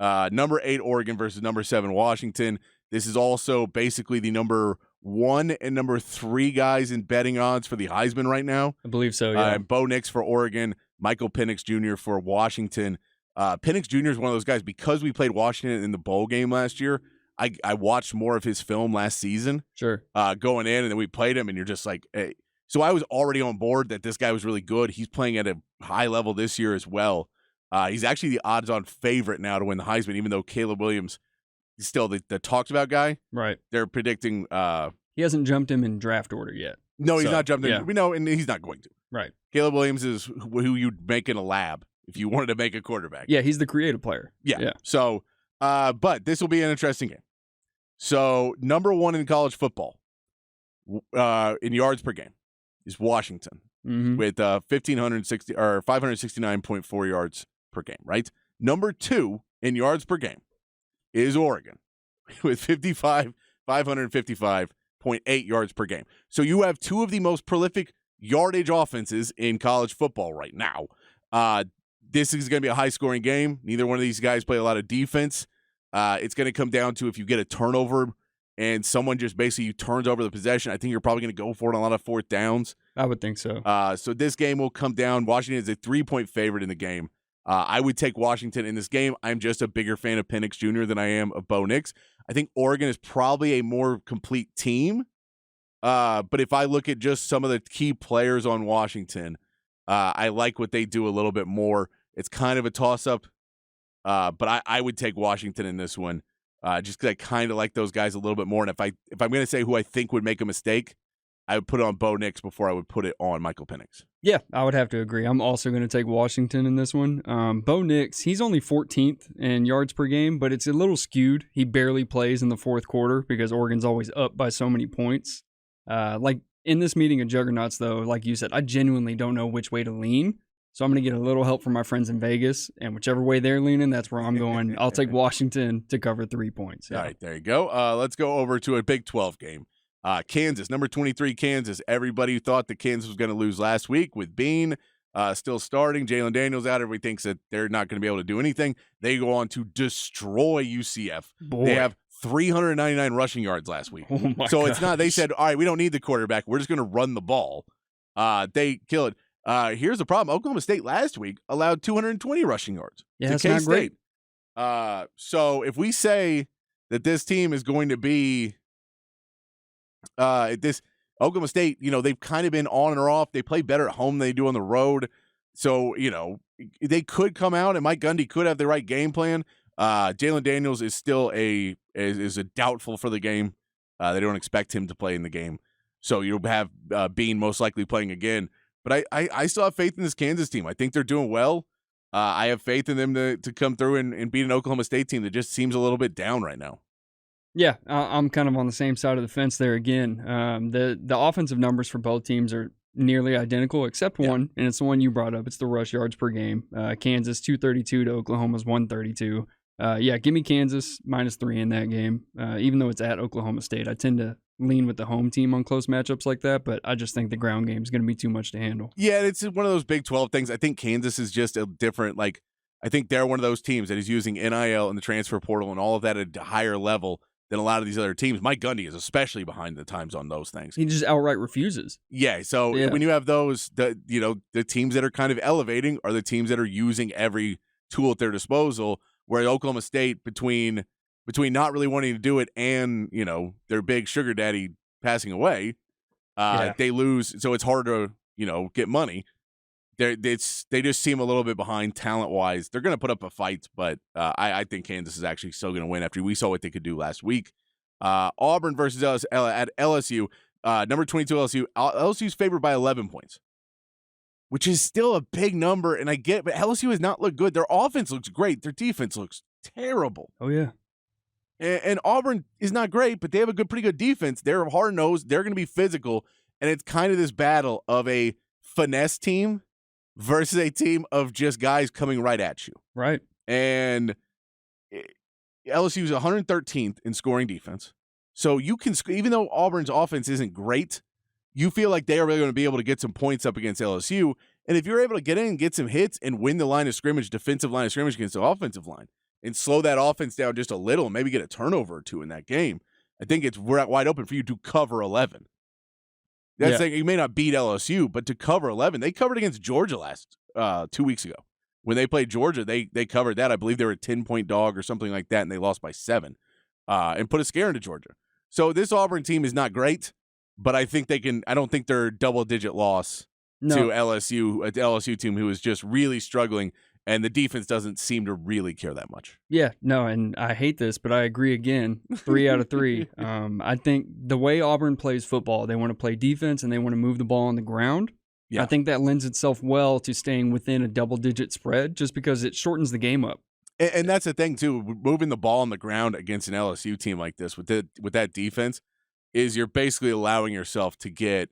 Number 8 Oregon versus number 7 Washington. This is also basically the number 1 and number 3 guys in betting odds for the Heisman right now. I believe so, yeah. Bo Nix for Oregon, Michael Penix Jr. for Washington. Penix Jr. is one of those guys, because we played Washington in the bowl game last year, I watched more of his film last season. Sure. Going in, and then we played him, and you're just like, hey. So I was already on board that this guy was really good. He's playing at a high level this year as well. He's actually the odds-on favorite now to win the Heisman, even though Caleb Williams is still the talked about guy. Right. They're predicting. He hasn't jumped him in draft order yet. No, he's not jumped in. We know, and he's not going to. Right. Caleb Williams is who you'd make in a lab if you wanted to make a quarterback. Yeah, he's the creative player. Yeah. So, but this will be an interesting game. So, number 1 in college football in yards per game is Washington with 569.4 yards per game, right? Number 2 in yards per game is Oregon with 555.8 yards per game. So you have 2 of the most prolific yardage offenses in college football right now. This is going to be a high-scoring game. Neither one of these guys play a lot of defense. It's going to come down to if you get a turnover and someone just basically turns over the possession, I think you're probably going to go for it on a lot of fourth downs. I would think so. So this game will come down. Washington is a 3-point favorite in the game. I would take Washington in this game. I'm just a bigger fan of Penix Jr. than I am of Bo Nix. I think Oregon is probably a more complete team. But if I look at just some of the key players on Washington, I like what they do a little bit more. It's kind of a toss-up, but I would take Washington in this one. Just because I kind of like those guys a little bit more. And if I'm going to say who I think would make a mistake, I would put it on Bo Nix before I would put it on Michael Penix. Yeah, I would have to agree. I'm also going to take Washington in this one. Bo Nix, he's only 14th in yards per game, but it's a little skewed. He barely plays in the fourth quarter because Oregon's always up by so many points. Like in this meeting of juggernauts, though, like you said, I genuinely don't know which way to lean. So I'm going to get a little help from my friends in Vegas, and whichever way they're leaning, that's where I'm going. I'll take Washington to cover 3 points. Yeah. All right, there you go. Let's go over to a Big 12 game. Kansas, number 23, Kansas. Everybody thought that Kansas was going to lose last week with Bean still starting. Jalen Daniels out. Everybody thinks that they're not going to be able to do anything. They go on to destroy UCF. Boy. They have 399 rushing yards last week. Oh my so it's not, they said, all right, we don't need the quarterback. We're just going to run the ball. They kill it. Here's the problem. Oklahoma State last week allowed 220 rushing yards to K-State. So if we say that this team is going to be this Oklahoma State, they've kind of been on and off. They play better at home than they do on the road. So, they could come out and Mike Gundy could have the right game plan. Jalen Daniels is still a doubtful for the game. They don't expect him to play in the game. So you'll have Bean most likely playing again. But I still have faith in this Kansas team. I think they're doing well. I have faith in them to come through and beat an Oklahoma State team that just seems a little bit down right now. Yeah, I'm kind of on the same side of the fence there again. The offensive numbers for both teams are nearly identical except one, and it's the one you brought up. It's the rush yards per game. Kansas 232 to Oklahoma's 132. Give me Kansas -3 in that game. Even though it's at Oklahoma State, I tend to lean with the home team on close matchups like that, but I just think the ground game is going to be too much to handle. Yeah, it's one of those Big 12 things. I think Kansas is just a different, I think they're one of those teams that is using NIL and the transfer portal and all of that at a higher level than a lot of these other teams. Mike Gundy is especially behind the times on those things. He just outright refuses. Yeah, so when you have those, the teams that are kind of elevating are the teams that are using every tool at their disposal, where Oklahoma State, between not really wanting to do it and, their big sugar daddy passing away, they lose. So it's hard to, get money. They just seem a little bit behind talent-wise. They're going to put up a fight, but I think Kansas is actually still going to win after we saw what they could do last week. Auburn versus at LSU, number 22 LSU. LSU's favored by 11 points, which is still a big number, and I get it, but LSU has not looked good. Their offense looks great. Their defense looks terrible. Oh, yeah. And Auburn is not great, but they have a pretty good defense. They're hard-nosed. They're going to be physical, and it's kind of this battle of a finesse team versus a team of just guys coming right at you. Right. And LSU is 113th in scoring defense. So you can, even though Auburn's offense isn't great, you feel like they are really going to be able to get some points up against LSU. And if you're able to get in and get some hits and win the line of scrimmage, defensive line of scrimmage against the offensive line, and slow that offense down just a little and maybe get a turnover or two in that game, I think it's wide open for you to cover 11. That's like, you may not beat LSU, but to cover 11, they covered against Georgia last 2 weeks ago. When they played Georgia, they covered that. I believe they were a 10-point dog or something like that, and they lost by 7 and put a scare into Georgia. So this Auburn team is not great, but I think they can. I don't think they're a double-digit loss to LSU, an LSU team who is just really struggling, and the defense doesn't seem to really care that much. Yeah, no, and I hate this, but I agree again. 3 out of 3. I think the way Auburn plays football, they want to play defense and they want to move the ball on the ground. Yeah. I think that lends itself well to staying within a double-digit spread just because it shortens the game up. And that's the thing, too. Moving the ball on the ground against an LSU team like this with that defense is you're basically allowing yourself to get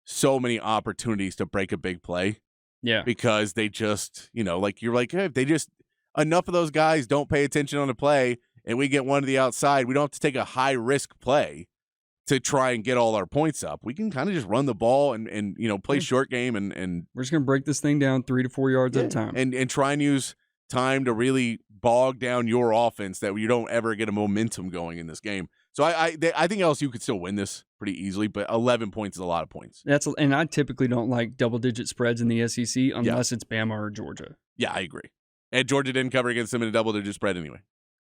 so many opportunities to break a big play. Yeah. Because they just, you're like, hey, if they just, enough of those guys don't pay attention on the play and we get one to the outside, we don't have to take a high-risk play to try and get all our points up. We can kind of just run the ball and play short game and we're just going to break this thing down 3 to 4 yards at a time. And try and use time to really bog down your offense that you don't ever get a momentum going in this game. So I think LSU could still win this pretty easily, but 11 points is a lot of points. And I typically don't like double-digit spreads in the SEC unless it's Bama or Georgia. Yeah, I agree. And Georgia didn't cover against them in a double-digit spread anyway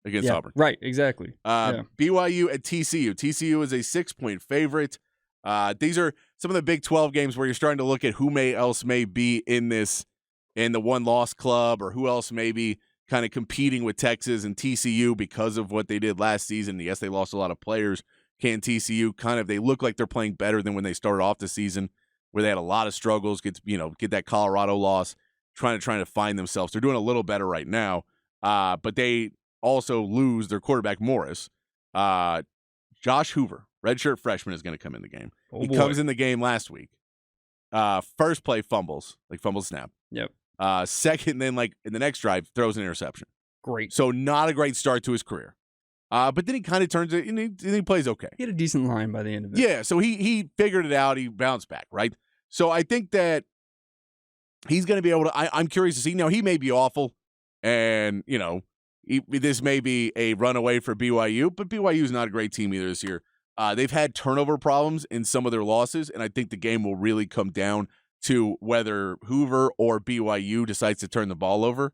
against Auburn. Right, exactly. BYU at TCU. TCU is a 6-point favorite. These are some of the Big 12 games where you're starting to look at who else may be in the one-loss club or who else may be kind of competing with Texas and TCU because of what they did last season. Yes, they lost a lot of players. Can TCU they look like they're playing better than when they started off the season, where they had a lot of struggles, get that Colorado loss, trying to find themselves. They're doing a little better right now, but they also lose their quarterback, Morris. Josh Hoover, redshirt freshman, is going to come in the game. Comes in the game last week. First play fumbles snap. Yep. Second, then in the next drive, throws an interception. Great. So not a great start to his career. But then he kind of turns it and he plays okay. He had a decent line by the end of it. Yeah, so he figured it out. He bounced back, right? So I think that he's going to be able to I'm curious to see. Now, he may be awful, and, this may be a runaway for BYU, but BYU is not a great team either this year. They've had turnover problems in some of their losses, and I think the game will really come down to whether Hoover or BYU decides to turn the ball over.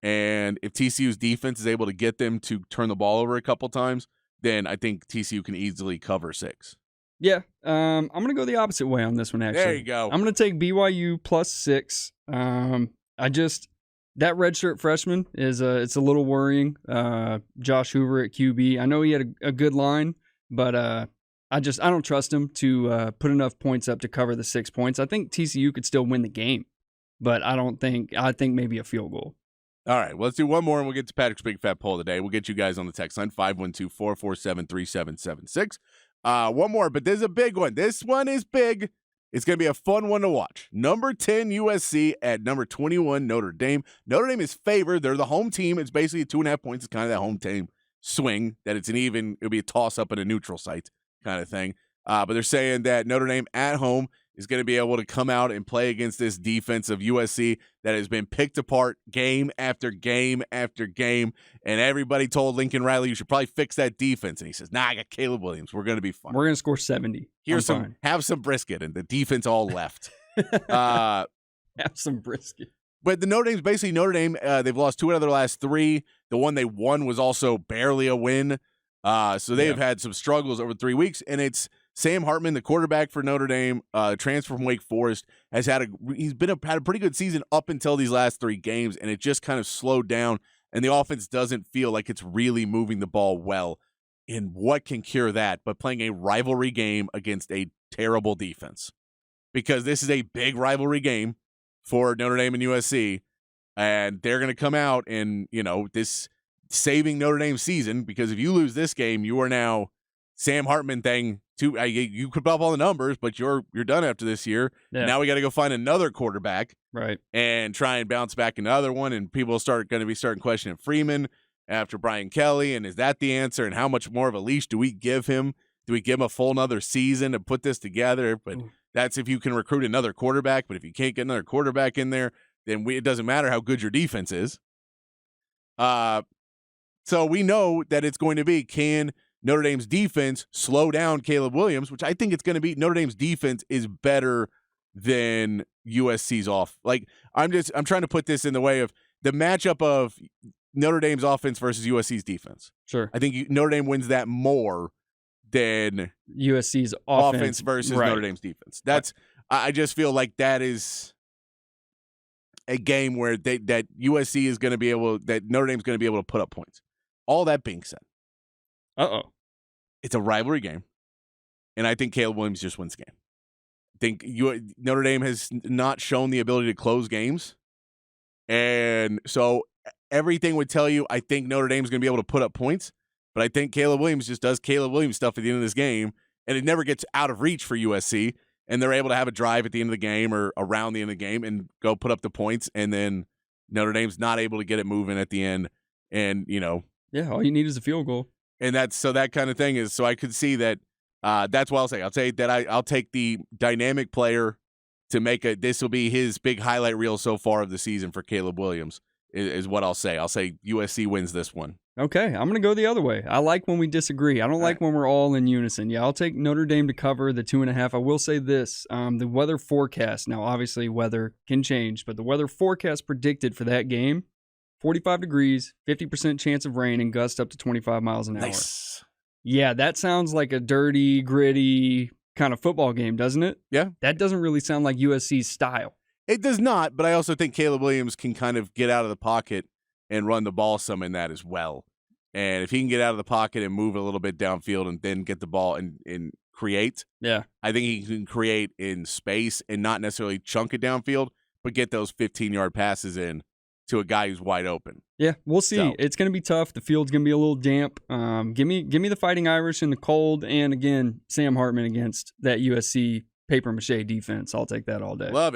And if TCU's defense is able to get them to turn the ball over a couple times, then I think TCU can easily cover 6. Yeah, I'm going to go the opposite way on this one, actually. There you go. I'm going to take BYU plus 6. That redshirt freshman it's a little worrying. Josh Hoover at QB. I know he had a good line, but I don't trust him to put enough points up to cover the 6 points. I think TCU could still win the game, but I think maybe a field goal. All right, well, let's do one more, and we'll get to Patrick's Big Fat Poll of the day. We'll get you guys on the text line, 512-447-3776. One more, but there's a big one. This one is big. It's going to be a fun one to watch. Number 10 USC at number 21 Notre Dame. Notre Dame is favored. They're the home team. It's basically 2.5 points. It's kind of that home team swing, that it'll be a toss-up at a neutral site kind of thing. But they're saying that Notre Dame at home is going to be able to come out and play against this defense of USC that has been picked apart game after game after game. And everybody told Lincoln Riley, you should probably fix that defense. And he says, I got Caleb Williams. We're going to be fine. We're going to score 70. Have some brisket. And the defense all left. Have some brisket. But the Notre Dame, they've lost 2 out of their last 3. The one they won was also barely a win. So they have had some struggles over 3 weeks. And it's Sam Hartman, the quarterback for Notre Dame, transfer from Wake Forest, had a pretty good season up until these last 3 games, and it just kind of slowed down, and the offense doesn't feel like it's really moving the ball well. And what can cure that but playing a rivalry game against a terrible defense? Because this is a big rivalry game for Notre Dame and USC, and they're going to come out and, this saving Notre Dame's season, because if you lose this game, you are now Sam Hartman thing. You could put up all the numbers, but you're done after this year. Yeah. Now we got to go find another quarterback, right, and try and bounce back another one. And people going to be starting questioning Freeman after Brian Kelly, and is that the answer? And how much more of a leash do we give him? Do we give him a full another season to put this together? But that's if you can recruit another quarterback. But if you can't get another quarterback in there, then it doesn't matter how good your defense is. So we know that it's going to be, can Notre Dame's defense slow down Caleb Williams, which I think it's going to be. Notre Dame's defense is better than USC's off. Like, I'm trying to put this in the way of the matchup of Notre Dame's offense versus USC's defense. Sure. I think Notre Dame wins that more than USC's offense versus right. Notre Dame's defense. That's I just feel like that is a game where that USC is going to be able, that Notre Dame's going to be able to put up points. All that being said, it's a rivalry game, and I think Caleb Williams just wins the game. I think Notre Dame has not shown the ability to close games, and so everything would tell you I think Notre Dame's going to be able to put up points, but I think Caleb Williams just does Caleb Williams stuff at the end of this game, and it never gets out of reach for USC, and they're able to have a drive at the end of the game or around the end of the game and go put up the points, and then Notre Dame's not able to get it moving at the end, and all you need is a field goal. And that's so that kind of thing is, so I could see that. That's what I'll say. I'll say that I'll take the dynamic player to make this will be his big highlight reel so far of the season for Caleb Williams is what I'll say. I'll say USC wins this one. Okay, I'm going to go the other way. I like when we disagree. I don't like when we're all in unison. Yeah, I'll take Notre Dame to cover the 2.5. I will say this, the weather forecast, now obviously weather can change, but the weather forecast predicted for that game, 45 degrees, 50% chance of rain, and gusts up to 25 miles an hour. Nice. Yeah, that sounds like a dirty, gritty kind of football game, doesn't it? Yeah. That doesn't really sound like USC's style. It does not, but I also think Caleb Williams can kind of get out of the pocket and run the ball some in that as well. And if he can get out of the pocket and move a little bit downfield and then get the ball and create, I think he can create in space and not necessarily chunk it downfield, but get those 15-yard passes in to a guy who's wide open. Yeah, we'll see. So, it's going to be tough. The field's going to be a little damp. Give me the Fighting Irish in the cold, and again, Sam Hartman against that USC paper mache defense. I'll take that all day. Love it.